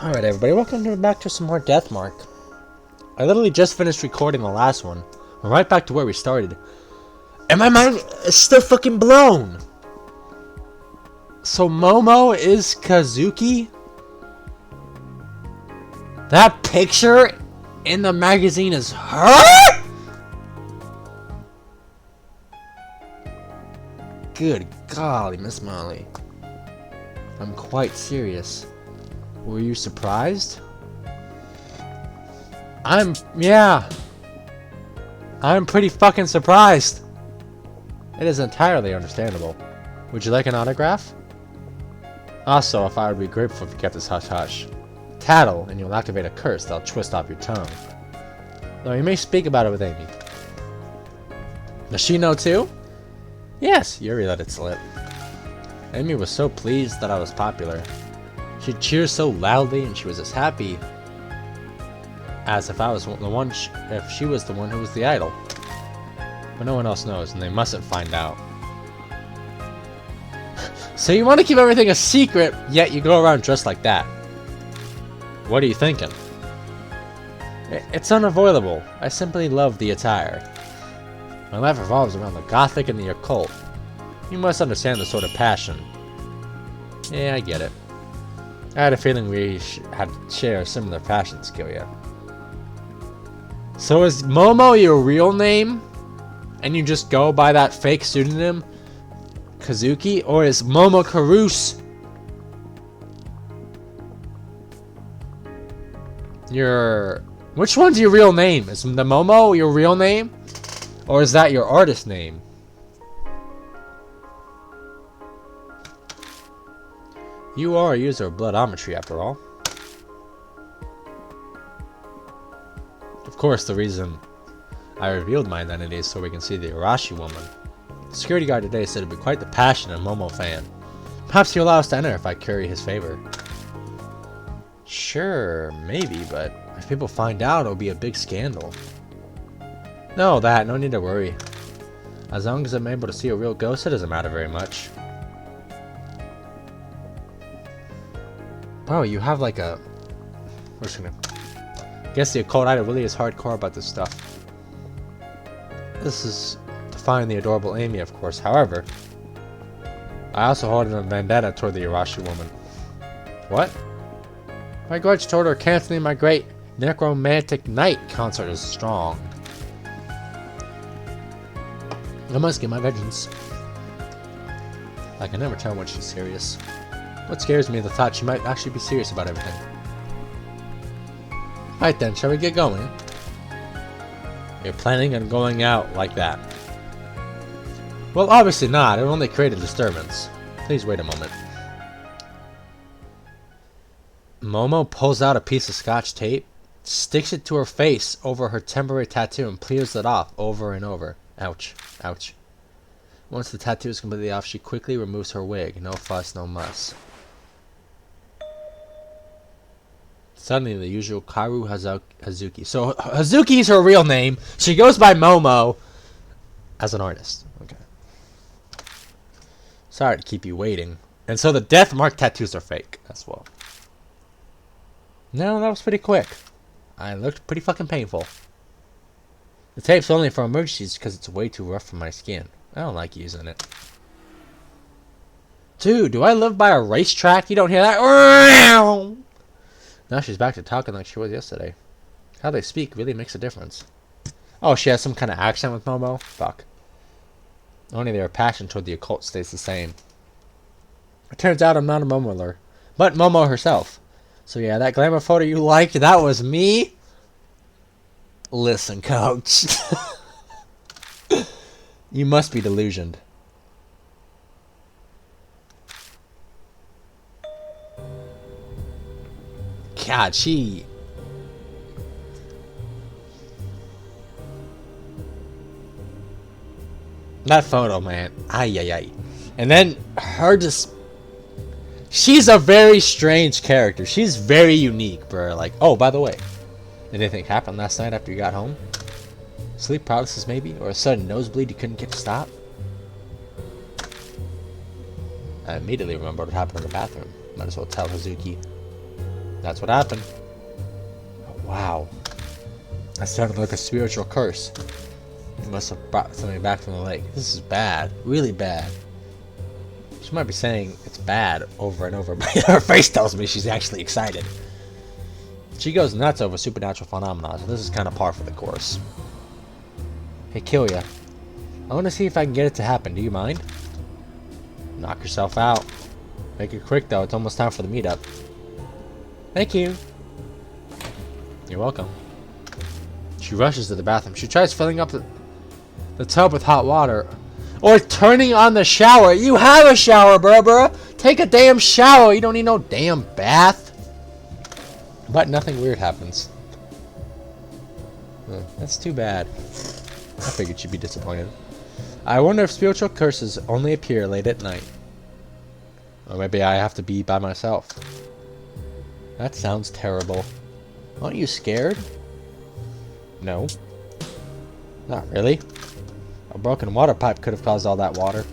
Alright everybody, welcome back to some more Deathmark. I literally just finished recording the last one. We're right back to where we started. And my mind is still fucking blown! So Momo is Kazuki? That picture in the magazine is her?! Good golly, Miss Molly. I'm quite serious. Were you surprised? Yeah. I'm pretty fucking surprised. It is entirely understandable. Would you like an autograph? Also, if I would be grateful if you kept this hush-hush. Tattle, and you'll activate a curse that'll twist off your tongue. Though you may speak about it with Amy. Does she know too? Yes, Yuri let it slip. Amy was so pleased that I was popular. She cheers so loudly, and she was as happy as if I was the one. If she was the one who was the idol. But no one else knows, and they mustn't find out. So you want to keep everything a secret, yet you go around dressed like that. What are you thinking? It's unavoidable. I simply love the attire. My life revolves around the gothic and the occult. You must understand the sort of passion. Yeah, I get it. I had a feeling we had share a similar passion skill, yeah. So is Momo your real name? And you just go by that fake pseudonym? Kazuki? Or is Momo Karus which one's your real name? Is the Momo your real name? Or is that your artist name? You are a user of bloodometry, after all. Of course, the reason I revealed my identity is so we can see the Arashi woman. The security guard today said it'd be quite the passionate Momo fan. Perhaps he'll allow us to enter if I curry his favor. Sure, maybe, but if people find out, it'll be a big scandal. No need to worry. As long as I'm able to see a real ghost, it doesn't matter very much. Bro, you have like a... I guess the occult idol really is hardcore about this stuff. This is to find the adorable Amy, of course. However, I also hold a vendetta toward the Arashi woman. What? My grudge toward her canceling my great Necromantic Night concert is strong. I must get my vengeance. I can never tell when she's serious. What scares me is the thought she might actually be serious about everything. Alright then, shall we get going? You're planning on going out like that? Well, obviously not. It will only create a disturbance. Please wait a moment. Momo pulls out a piece of scotch tape, sticks it to her face over her temporary tattoo, and peels it off over and over. Ouch. Ouch. Once the tattoo is completely off, she quickly removes her wig. No fuss, no muss. Suddenly, the usual Karu Hazuki. So, Hazuki is her real name. She goes by Momo as an artist. Okay. Sorry to keep you waiting. And so the death mark tattoos are fake as well. No, that was pretty quick. I looked pretty fucking painful. The tape's only for emergencies because it's way too rough for my skin. I don't like using it. Dude, do I live by a racetrack? You don't hear that? Now she's back to talking like she was yesterday. How they speak really makes a difference. Oh, she has some kind of accent with Momo? Fuck. Only their passion toward the occult stays the same. It turns out I'm not a Momoler, but Momo herself. So yeah, that glamour photo you liked, that was me? Listen, coach. You must be delusioned. God, that photo, man. Ay. And then her just... She's a very strange character. She's very unique, bro. Like, oh, by the way. Did anything happen last night after you got home? Sleep paralysis, maybe? Or a sudden nosebleed you couldn't get to stop? I immediately remembered what happened in the bathroom. Might as well tell Hazuki. That's what happened. Oh, wow. That sounded like a spiritual curse. He must have brought something back from the lake. This is bad. Really bad. She might be saying it's bad over and over, but her face tells me she's actually excited. She goes nuts over supernatural phenomena, so this is kind of par for the course. Hey, Killia. I want to see if I can get it to happen. Do you mind? Knock yourself out. Make it quick, though. It's almost time for the meetup. Thank you. You're welcome. She rushes to the bathroom. She tries filling up the tub with hot water. Or turning on the shower. You have a shower, bruh. Take a damn shower. You don't need no damn bath. But nothing weird happens. That's too bad. I figured she'd be disappointed. I wonder if spiritual curses only appear late at night. Or maybe I have to be by myself. That sounds terrible. Aren't you scared? No. Not really. A broken water pipe could have caused all that water.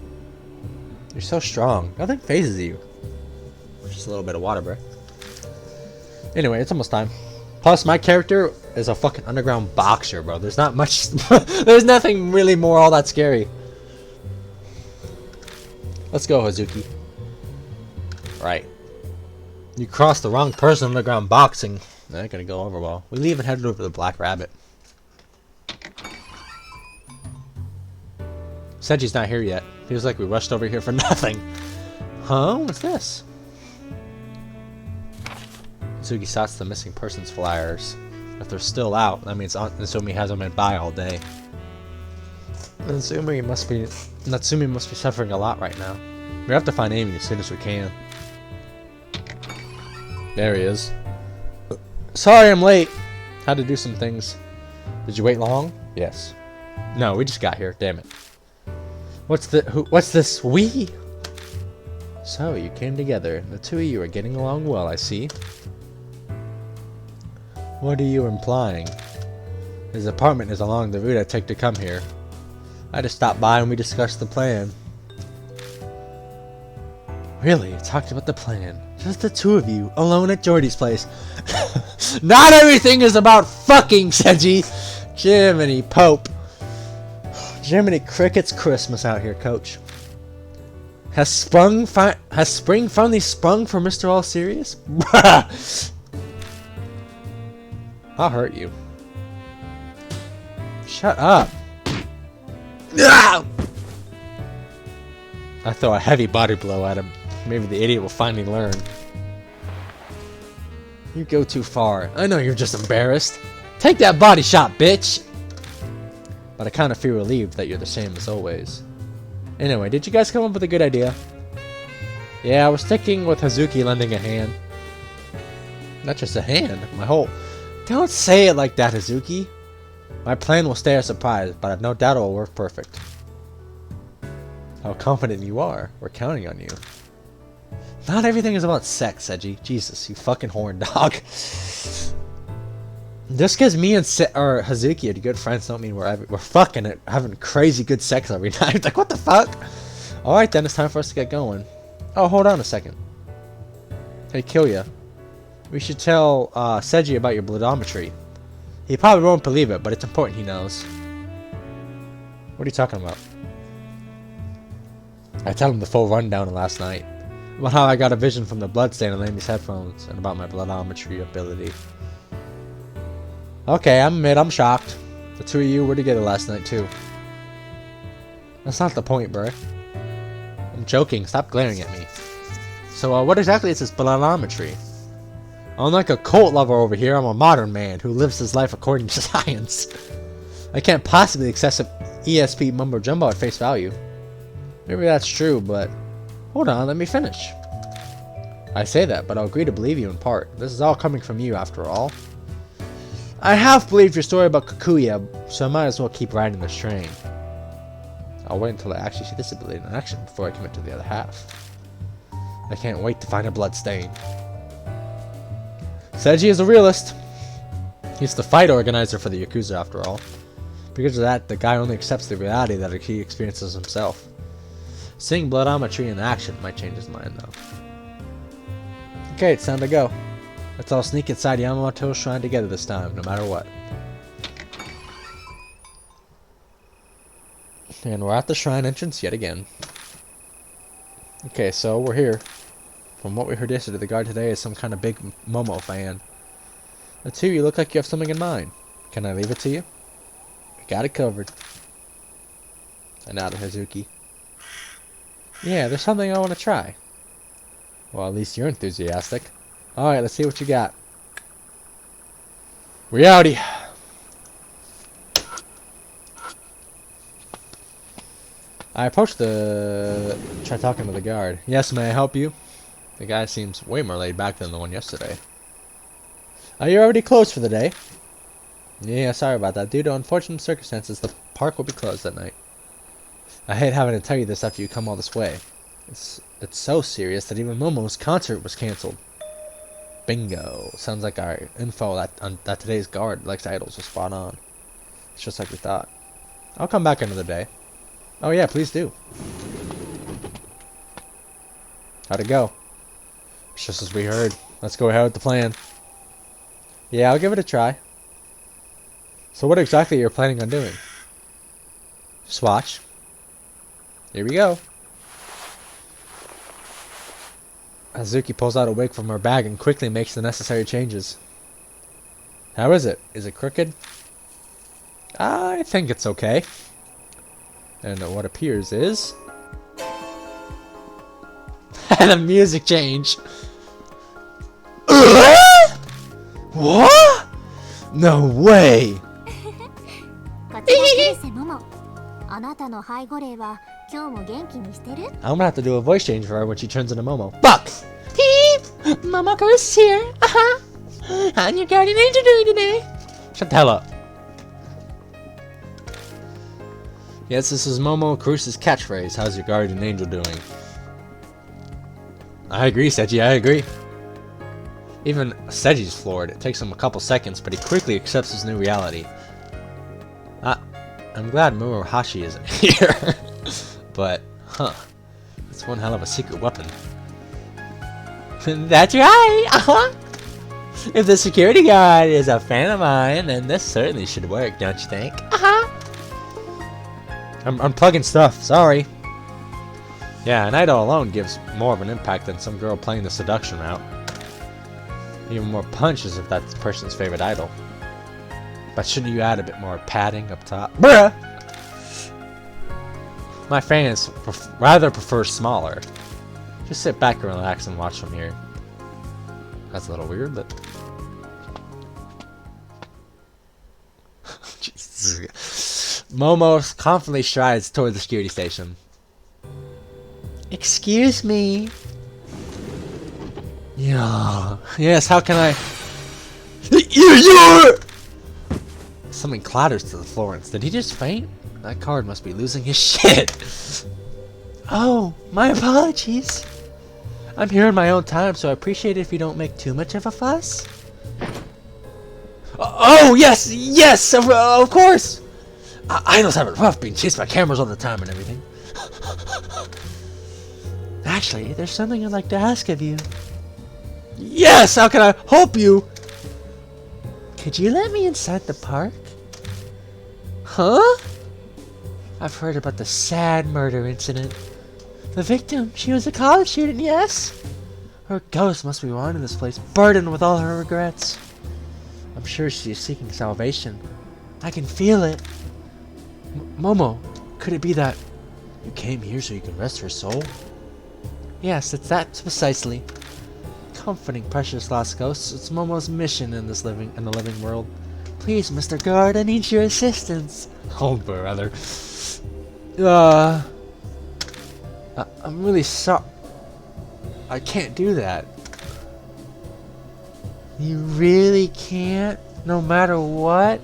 You're so strong. Nothing phases you. Just a little bit of water, bro. Anyway, it's almost time. Plus, my character is a fucking underground boxer, bro. There's not much... There's nothing really more all that scary. Let's go, Hazuki. Right. You crossed the wrong person underground boxing. That ain't gonna go over well. We leave and headed over to the Black Rabbit. Senji's not here yet. Feels like we rushed over here for nothing. Huh? What's this? Sugi spots the missing persons flyers. If they're still out, that means Natsumi hasn't been by all day. Natsumi must be suffering a lot right now. We have to find Amy as soon as we can. There he is. Sorry I'm late. Had to do some things. Did you wait long? Yes. No, we just got here. Damn it. What's this? We? So you came together. The two of you are getting along well, I see. What are you implying? His apartment is along the route I take to come here. I just stopped by and we discussed the plan. Really? Talked about the plan. Just the two of you, alone at Jordy's place. Not everything is about fucking, Senji! Jiminy Pope. Jiminy Cricket's Christmas out here, coach. Has spring finally sprung for Mr. All Serious? I'll hurt you. Shut up. I throw a heavy body blow at him. Maybe the idiot will finally learn. You go too far. I know you're just embarrassed. Take that body shot, bitch! But I kind of feel relieved that you're the same as always. Anyway, did you guys come up with a good idea? Yeah, I was sticking with Hazuki lending a hand. Not just a hand, my whole... Don't say it like that, Hazuki. My plan will stay a surprise, but I've no doubt it will work perfect. How confident you are. We're counting on you. Not everything is about sex, Seiji. Jesus, you fucking horn dog. Just because me and Hazuki are good friends don't mean we're fucking having crazy good sex every night. Like, what the fuck? Alright then, it's time for us to get going. Oh, hold on a second. Hey, Killia. We should tell Seiji about your bloodometry. He probably won't believe it, but it's important he knows. What are you talking about? I tell him the full rundown of last night. About how I got a vision from the bloodstain on Amy's headphones, and about my bloodometry ability. Okay, I admit I'm shocked. The two of you were together last night too. That's not the point, bruh. I'm joking, stop glaring at me. So what exactly is this bloodometry? Unlike a cult lover over here, I'm a modern man who lives his life according to science. I can't possibly accept ESP mumbo jumbo at face value. Maybe that's true, but hold on, let me finish. I say that, but I'll agree to believe you in part. This is all coming from you, after all. I have believed your story about Kakuya, so I might as well keep riding this train. I'll wait until I actually see this ability in action before I commit to the other half. I can't wait to find a bloodstain. Seiji is a realist. He's the fight organizer for the Yakuza, after all. Because of that, the guy only accepts the reality that he experiences himself. Seeing bloodometry in action might change his mind, though. Okay, it's time to go. Let's all sneak inside Yamamoto's shrine together this time, no matter what. And we're at the shrine entrance yet again. Okay, so we're here. From what we heard yesterday, the guard today is some kind of big Momo fan. The two of you look like you have something in mind. Can I leave it to you? I got it covered. I nodded Hazuki. Yeah, there's something I want to try. Well, at least you're enthusiastic. Alright, let's see what you got. Reality. I approached try talking to the guard. Yes, may I help you? The guy seems way more laid back than the one yesterday. Are you already closed for the day? Yeah, sorry about that. Due to unfortunate circumstances, the park will be closed at night. I hate having to tell you this after you come all this way. It's so serious that even Momo's concert was cancelled. Bingo. Sounds like our info that today's guard likes idols was spot on. It's just like we thought. I'll come back another day. Oh yeah, please do. How'd it go? It's just as we heard. Let's go ahead with the plan. Yeah, I'll give it a try. So what exactly are you planning on doing? Just watch. Here we go. Hazuki pulls out a wig from her bag and quickly makes the necessary changes. How is it? Is it crooked? I think it's okay. And what appears is... the music change. What? No way! I'm gonna have to do a voice change for her when she turns into Momo. Bucks! Peep! Momoko is here! How's your guardian angel doing today? Shut the hell up. Yes, this is Momo Cruz's catchphrase. How's your guardian angel doing? I agree, Seiji, I agree. Even Seiji's floored. It takes him a couple seconds, but he quickly accepts his new reality. I'm glad Murohashi isn't here. But, that's one hell of a secret weapon. That's right! If the security guard is a fan of mine, then this certainly should work, don't you think? I'm unplugging stuff, sorry. Yeah, an idol alone gives more of an impact than some girl playing the seduction route. Even more punch as if that's the person's favorite idol. But shouldn't you add a bit more padding up top? Bruh! My fans rather prefer smaller. Just sit back and relax and watch from here. That's a little weird, but... Jesus. Momo confidently strides toward the security station. Excuse me. Yeah. Yes, how can I... You're... Something clatters to the floor. Did he just faint? That card must be losing his shit. Oh, my apologies. I'm here in my own time, so I appreciate it if you don't make too much of a fuss. Oh, yes, yes, of course. Idols have it rough being chased by cameras all the time and everything. Actually, there's something I'd like to ask of you. Yes, how can I help you? Could you let me inside the park? Huh? I've heard about the sad murder incident. The victim, she was a college student, yes? Her ghost must be wandering this place, burdened with all her regrets. I'm sure she is seeking salvation. I can feel it. Momo, could it be that you came here so you can rest her soul? Yes, it's that precisely. Comforting precious lost ghosts, it's Momo's mission in the living world. Please, Mr. Guard, I need your assistance. Oh, brother. I'm really sorry. I can't do that. You really can't? No matter what?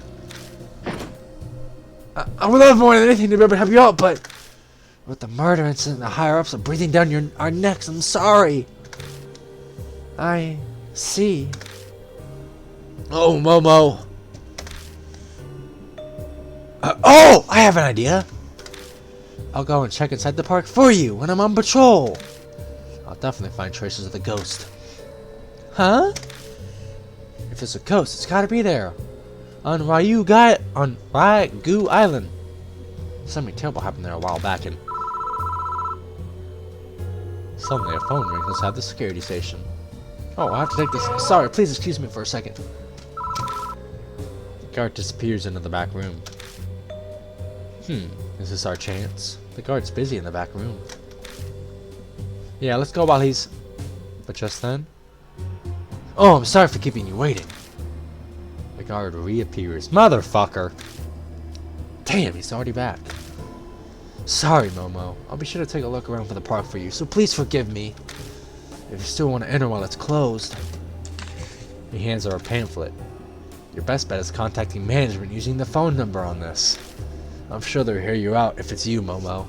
I would love more than anything to be able to help you out, but with the murder incident, the higher-ups are breathing down our necks. I'm sorry. I see. Oh, Momo. Oh, I have an idea. I'll go and check inside the park for you when I'm on patrol. I'll definitely find traces of the ghost. Huh? if it's a ghost, it's gotta be there. On Ryu Island. Something terrible happened there a while back and... Suddenly a phone rings inside the security station. Oh, I have to take this. Sorry, please excuse me for a second. The guard disappears into the back room. Is this our chance? The guard's busy in the back room. Yeah, let's go while he's... But just then... Oh, I'm sorry for keeping you waiting. The guard reappears. Motherfucker! Damn, he's already back. Sorry, Momo. I'll be sure to take a look around for the park for you, so please forgive me. If you still want to enter while it's closed... He hands her a pamphlet. Your best bet is contacting management using the phone number on this. I'm sure they'll hear you out if it's you, Momo.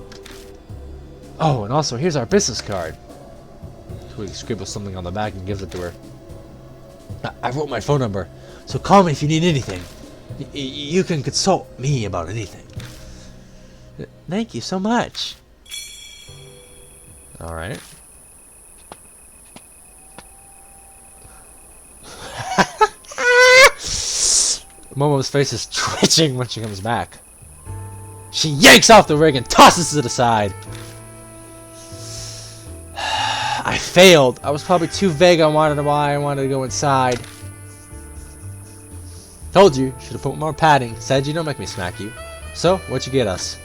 Oh, and also, here's our business card. He scribbles something on the back and gives it to her. I wrote my phone number, so call me if you need anything. You can consult me about anything. Thank you so much. Alright. Momo's face is twitching when she comes back. She yanks off the rig and tosses it aside. I failed. I was probably too vague on why I wanted to go inside. Told you. Should have put more padding. Said you don't make me smack you. So, what'd you get us?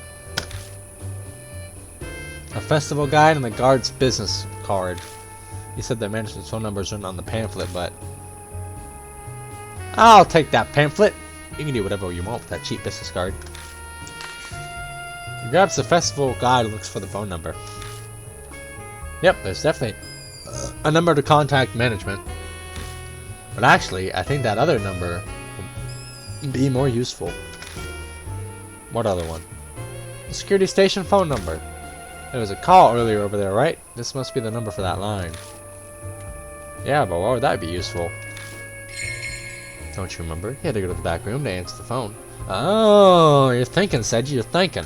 A festival guide and the guard's business card. He said that management's phone numbers aren't on the pamphlet, but... I'll take that pamphlet. You can do whatever you want with that cheap business card. He grabs the festival guide and looks for the phone number. Yep, there's definitely a number to contact management. But actually, I think that other number would be more useful. What other one? The security station phone number. There was a call earlier over there, right? This must be the number for that line. Yeah, but why would that be useful? Don't you remember? You had to go to the back room to answer the phone. Oh, you're thinking, Seiji, you're thinking.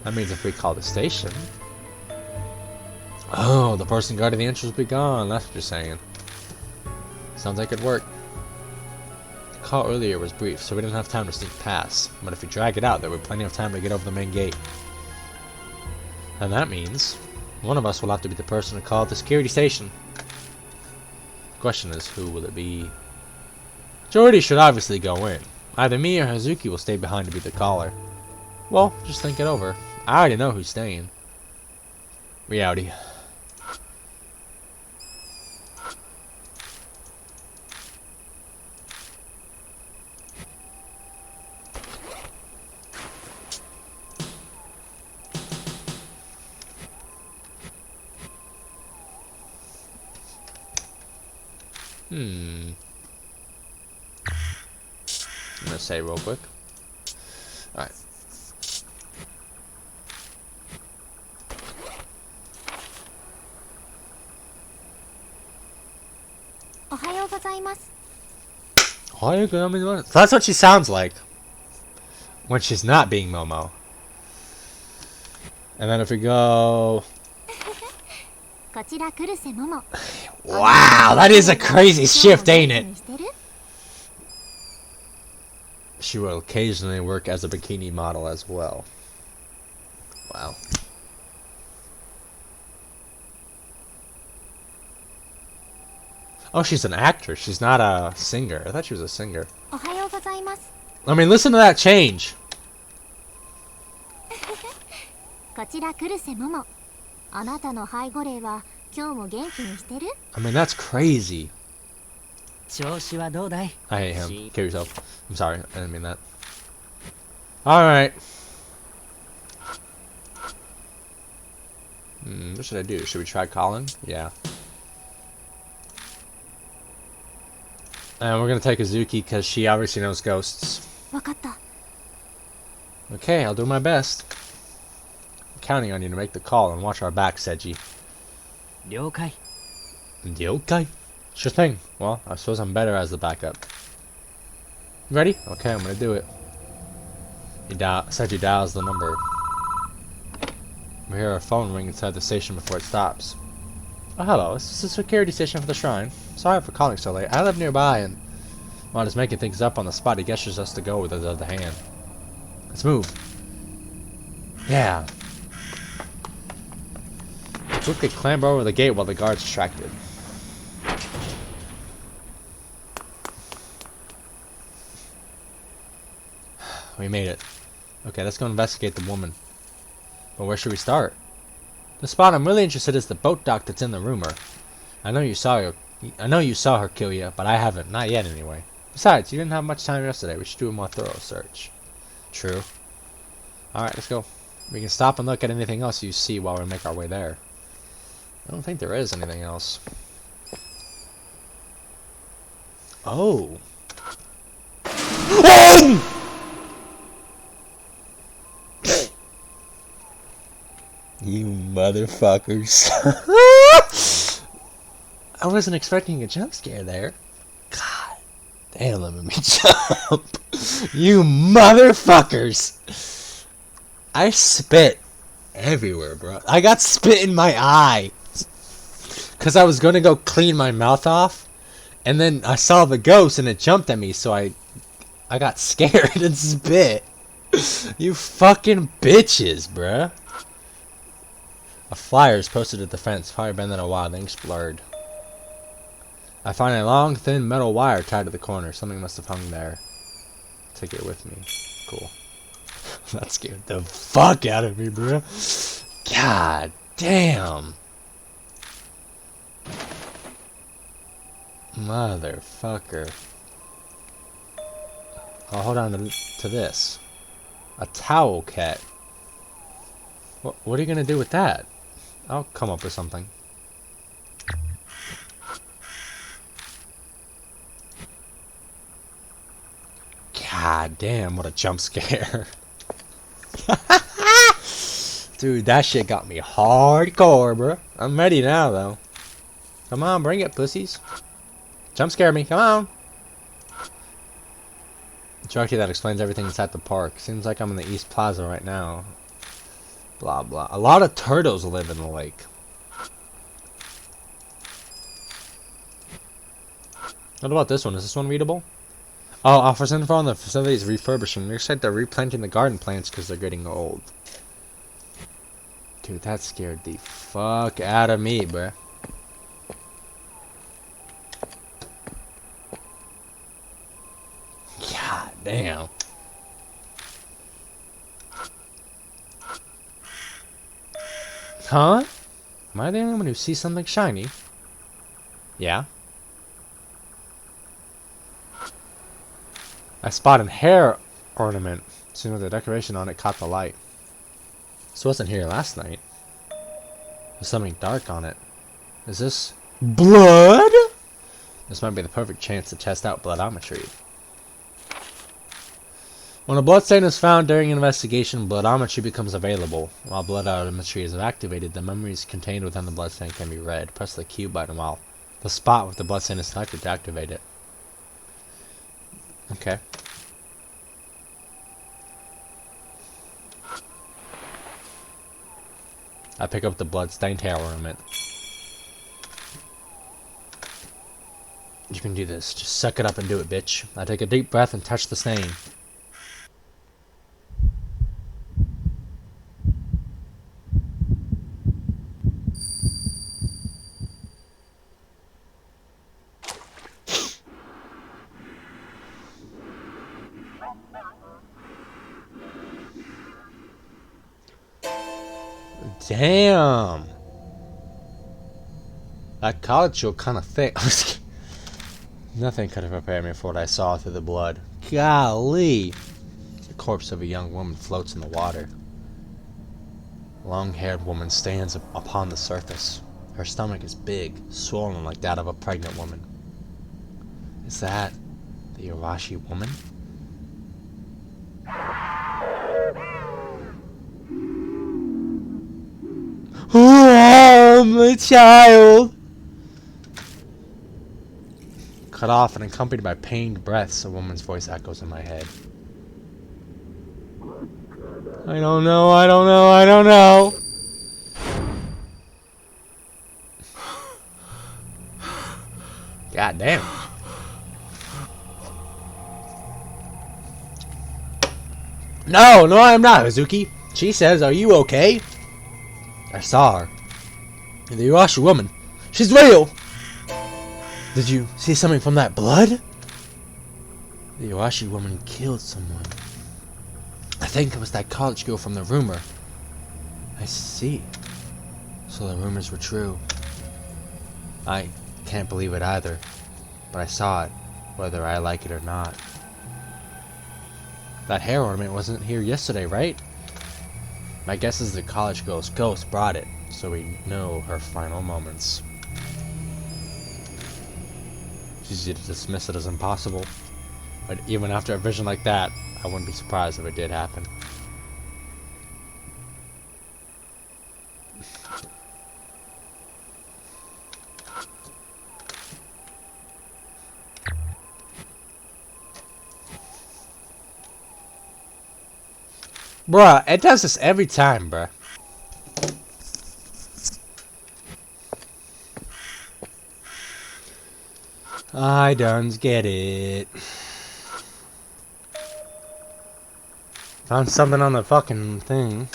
That means if we call the station... Oh, the person guarding the entrance will be gone. That's what you're saying. Sounds like it'd work. The call earlier was brief, so we didn't have time to sneak past. But if we drag it out, there will be plenty of time to get over the main gate. And that means one of us will have to be the person to call at the security station. The question is, who will it be? Jordy should obviously go in. Either me or Hazuki will stay behind to be the caller. Well, just think it over. I already know who's staying. Reality. I'm gonna say real quick. Alright. So that's what she sounds like when she's not being Momo. And then if we go... Wow, that is a crazy shift, ain't it? She will occasionally work as a bikini model as well. Wow. Oh, she's an actress. She's not a singer. I thought she was a singer. I mean, listen to that change. I mean, that's crazy. I hate him. Kill yourself. I'm sorry. I didn't mean that. Alright. What should I do? Should we try calling? Yeah. And we're gonna take Azuki because she obviously knows ghosts. Okay, I'll do my best. I'm counting on you to make the call and watch our back, Seiji. Ryokai. Ryokai? Sure thing. Well, I suppose I'm better as the backup. Ready? Okay, I'm gonna do it. Seiji dials the number. We hear a phone ring inside the station before it stops. Oh, hello. This is the security station for the shrine. Sorry for calling so late. I live nearby and While he's making things up on the spot, he gestures us to go with his other hand. Let's move. Yeah. Quickly clamber over the gate while the guard's distracted. We made it. Okay, let's go investigate the woman. But where should we start? The spot I'm really interested in is the boat dock that's in the rumor. I know you saw her kill you, but I haven't. Not yet, anyway. Besides, you didn't have much time yesterday. We should do a more thorough search. True. Alright, let's go. We can stop and look at anything else you see while we make our way there. I don't think there is anything else. Oh! You motherfuckers. I wasn't expecting a jump scare there. God damn, let me jump. You motherfuckers. I spit everywhere, bro. I got spit in my eye. Because I was going to go clean my mouth off. And then I saw the ghost and it jumped at me. So I got scared and spit. You fucking bitches, bruh. A flyer is posted at the fence. Probably been there a while. The ink's blurred. I find a long, thin metal wire tied to the corner. Something must have hung there. Take it with me. Cool. That scared the fuck out of me, bro. God damn. Motherfucker. I'll hold on to this. A towel cat. What are you gonna do with that? I'll come up with something. God damn, what a jump scare. Dude, that shit got me hardcore, bro. I'm ready now, though. Come on, bring it, pussies. Jump scare me, come on. Jockey that explains everything inside the park. Seems like I'm in the East Plaza right now. Blah, blah. A lot of turtles live in the lake. What about this one? Is this one readable? Oh, offers info on the facility's refurbishing. Looks like they're replanting the garden plants because they're getting old. Dude, that scared the fuck out of me, bruh. God damn. Huh? Am I the only one who sees something shiny? Yeah. I spot a hair ornament. Soon as the decoration on it caught the light. This wasn't here last night. There's something dark on it. Is this blood? This might be the perfect chance to test out bloodometry. When a bloodstain is found during an investigation, bloodometry becomes available. While bloodometry is activated, the memories contained within the bloodstain can be read. Press the Q button while the spot with the bloodstain is selected to activate it. Okay. I pick up the bloodstained hair ornament. You can do this. Just suck it up and do it, bitch. I take a deep breath and touch the stain. Damn. That college show kind of thick. Nothing could have prepared me for what I saw through the blood. Golly. The corpse of a young woman floats in the water. A long-haired woman stands upon the surface. Her stomach is big, swollen like that of a pregnant woman. Is that the Irashi woman? Oh, my child! Cut off and accompanied by pained breaths, a woman's voice echoes in my head. I don't know, I don't know, I don't know! God damn. No, no, I'm not, Hazuki. She says, are you okay? I saw her. The Iwashi woman. She's real! Did you see something from that blood? The Iwashi woman killed someone. I think it was that college girl from the rumor. I see. So the rumors were true. I can't believe it either. But I saw it, whether I like it or not. That hair ornament wasn't here yesterday, right? My guess is the college girl's ghost brought it, so we know her final moments. It's easy to dismiss it as impossible, but even after a vision like that, I wouldn't be surprised if it did happen. Bruh, it does this every time, bruh. I done get it. Found something on the fucking thing.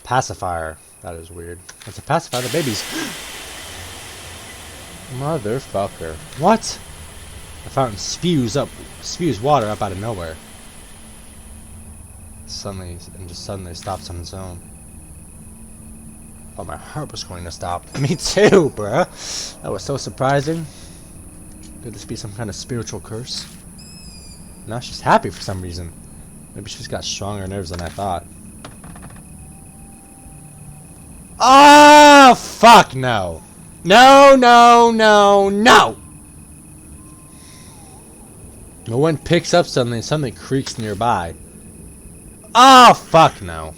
Pacifier. That is weird. It's a pacifier. The babies. Motherfucker. What? The fountain spews water up out of nowhere. Suddenly stops on its own. Oh, my heart was going to stop. Me too, bruh. That was so surprising. Could this be some kind of spiritual curse? Now she's happy for some reason. Maybe she's got stronger nerves than I thought. Oh, fuck no. No, no, no, no! No one picks up something and something creaks nearby. Oh, fuck no.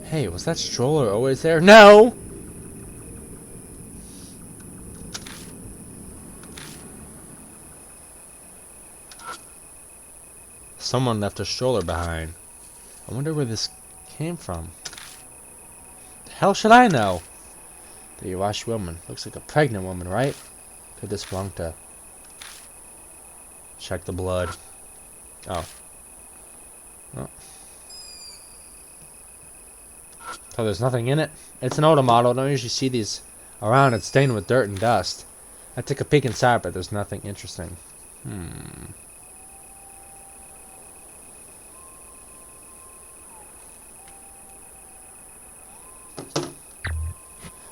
Hey, was that stroller always there? No! Someone left a stroller behind. I wonder where this came from. The hell should I know? The Iwashi woman. Looks like a pregnant woman, right? Could this belong to... Check the blood. Oh. Oh. So there's nothing in it. It's an older model. Don't usually see these around. It's stained with dirt and dust. I took a peek inside, but there's nothing interesting.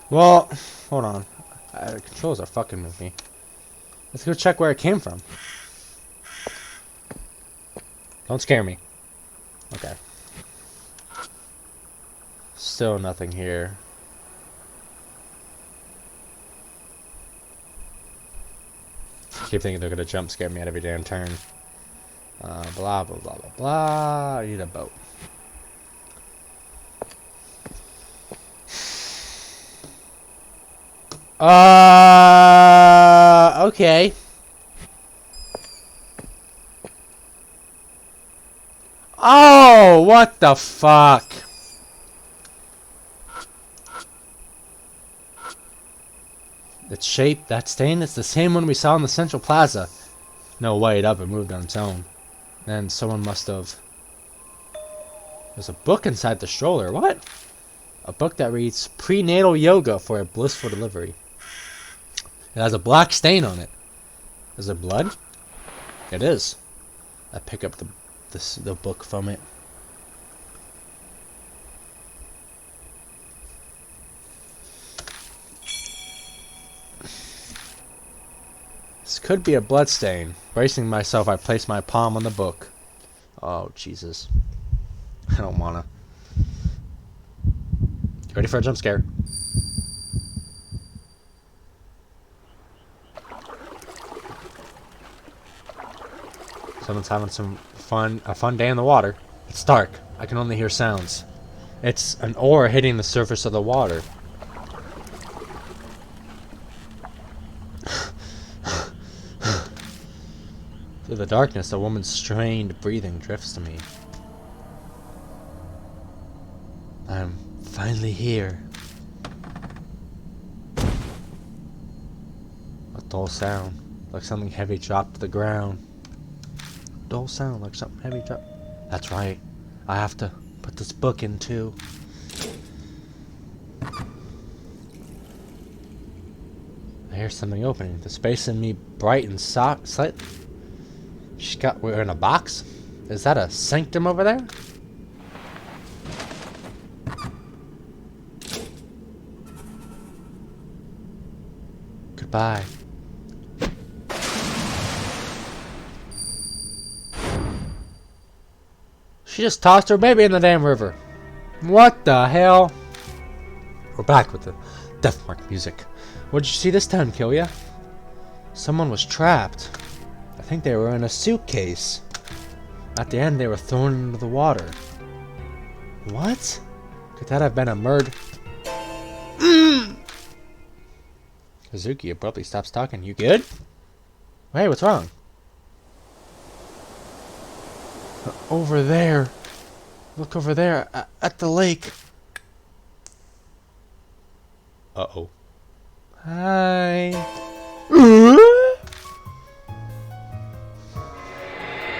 Well, hold on. The controls are fucking with me. Let's go check where it came from. Don't scare me. Okay. Still nothing here. I keep thinking they're gonna jump scare me at every damn turn. Blah blah blah blah blah. I need a boat. Okay. Oh, what the fuck? Its shape, that stain, it's the same one we saw in the Central Plaza. No, wait up, it moved on its own. Then someone must have... There's a book inside the stroller. What? A book that reads Prenatal Yoga for a Blissful Delivery. It has a black stain on it. Is it blood? It is. I pick up the book from it. This could be a blood stain. Bracing myself, I place my palm on the book. Oh, Jesus. I don't wanna. You ready for a jump scare? Someone's having a fun day in the water. It's dark. I can only hear sounds. It's an oar hitting the surface of the water. Through the darkness, a woman's strained breathing drifts to me. I'm finally here. A dull sound, like something heavy dropped to the ground. dull sound like something heavy drop. That's right. I have to put this book in too. I hear something opening. The space in me brightens slightly. We're in a box? Is that a sanctum over there? Goodbye. She just tossed her baby in the damn river. What the hell? We're back with the death mark music. What'd you see this time, Killia? Someone was trapped. I think they were in a suitcase. At the end, they were thrown into the water. What? Could that have been a murder? Kazuki abruptly stops talking. You good? Hey, what's wrong? Over there. Look over there, at the lake. Uh-oh. Hi.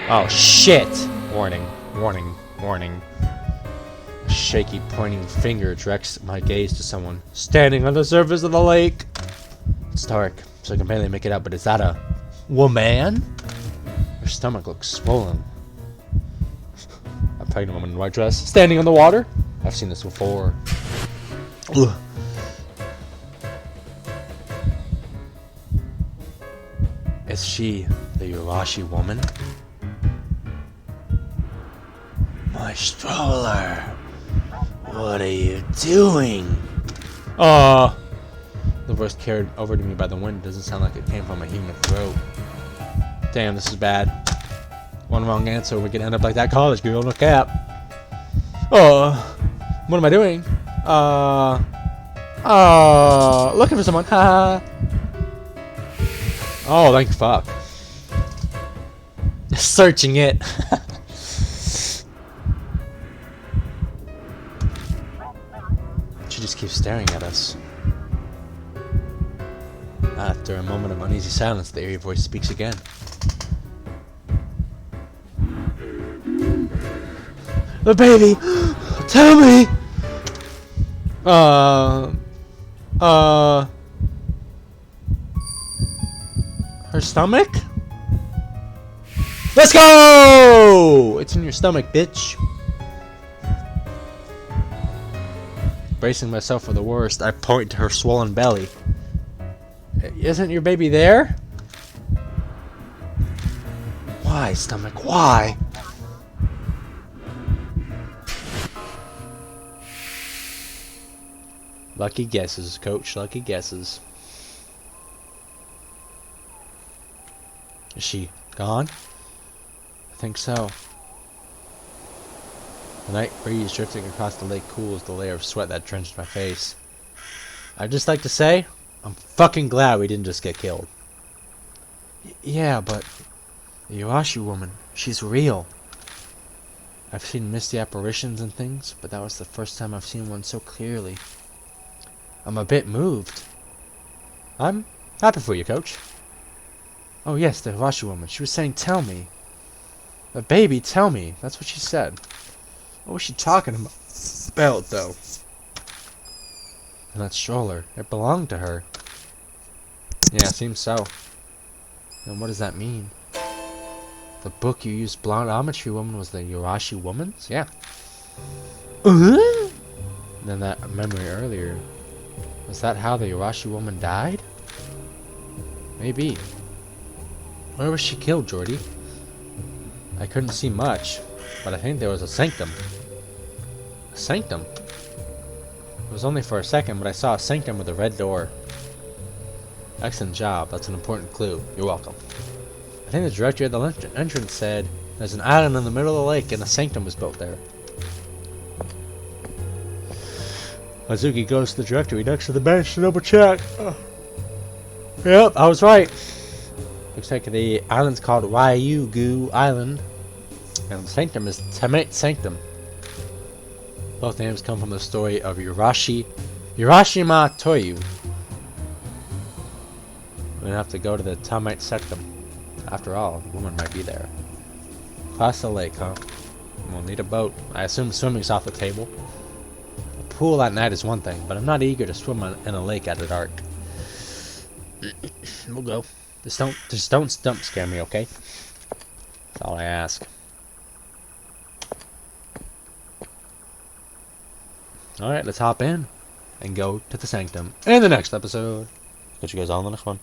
Oh, shit! Warning, warning, warning. A shaky, pointing finger directs my gaze to someone standing on the surface of the lake. It's dark, so I can barely make it out, but is that a woman? Her stomach looks swollen. A pregnant woman in a white dress, standing on the water? I've seen this before. Ugh. Is she the Urashi woman? My stroller. What are you doing? The voice carried over to me by the wind doesn't sound like it came from a human throat. Damn, this is bad. One wrong answer, we could end up like that college girl in a cap. What am I doing? Looking for someone. Haha. Oh, thank fuck. Searching it. She just keeps staring at us. After a moment of uneasy silence, the eerie voice speaks again. The baby! Tell me! Her stomach? Let's go! It's in your stomach, bitch. Bracing myself for the worst, I point to her swollen belly. Isn't your baby there? Why, stomach? Why? Lucky guesses, coach. Lucky guesses. Is she gone? I think so. The night breeze drifting across the lake cools the layer of sweat that drenched my face. I'd just like to say, I'm fucking glad we didn't just get killed. Yeah, but the Urashi woman, she's real. I've seen misty apparitions and things, but that was the first time I've seen one so clearly. I'm a bit moved. I'm happy for you, coach. Oh yes, the Urashi woman. She was saying, tell me. The baby, tell me. That's what she said. What was she talking about, though? And that stroller, it belonged to her. Yeah, seems so. And what does that mean? The book you used, Blondometry Woman, was the Urashi woman's? Yeah. And then that memory earlier. Was that how the Urashi woman died? Maybe. Where was she killed, Jordy? I couldn't see much, but I think there was a sanctum. A sanctum? It was only for a second, but I saw a sanctum with a red door. Excellent job. That's an important clue. You're welcome. I think the director at the entrance said there's an island in the middle of the lake and a sanctum was built there. Hazuki goes to the directory next to the bench to double check. Yep, I was right. Looks like the island's called Ryugu Island. And the sanctum is Tamate Sanctum. Both names come from the story of Urashima Toyu. We're gonna have to go to the Tamate Sanctum. After all, the woman might be there. Across the lake, huh? We'll need a boat. I assume swimming's off the table. A pool at night is one thing, but I'm not eager to swim in a lake after dark. We'll go. Just don't stump scare me, okay? That's all I ask. Alright, let's hop in and go to the sanctum in the next episode. Catch you guys all in the next one.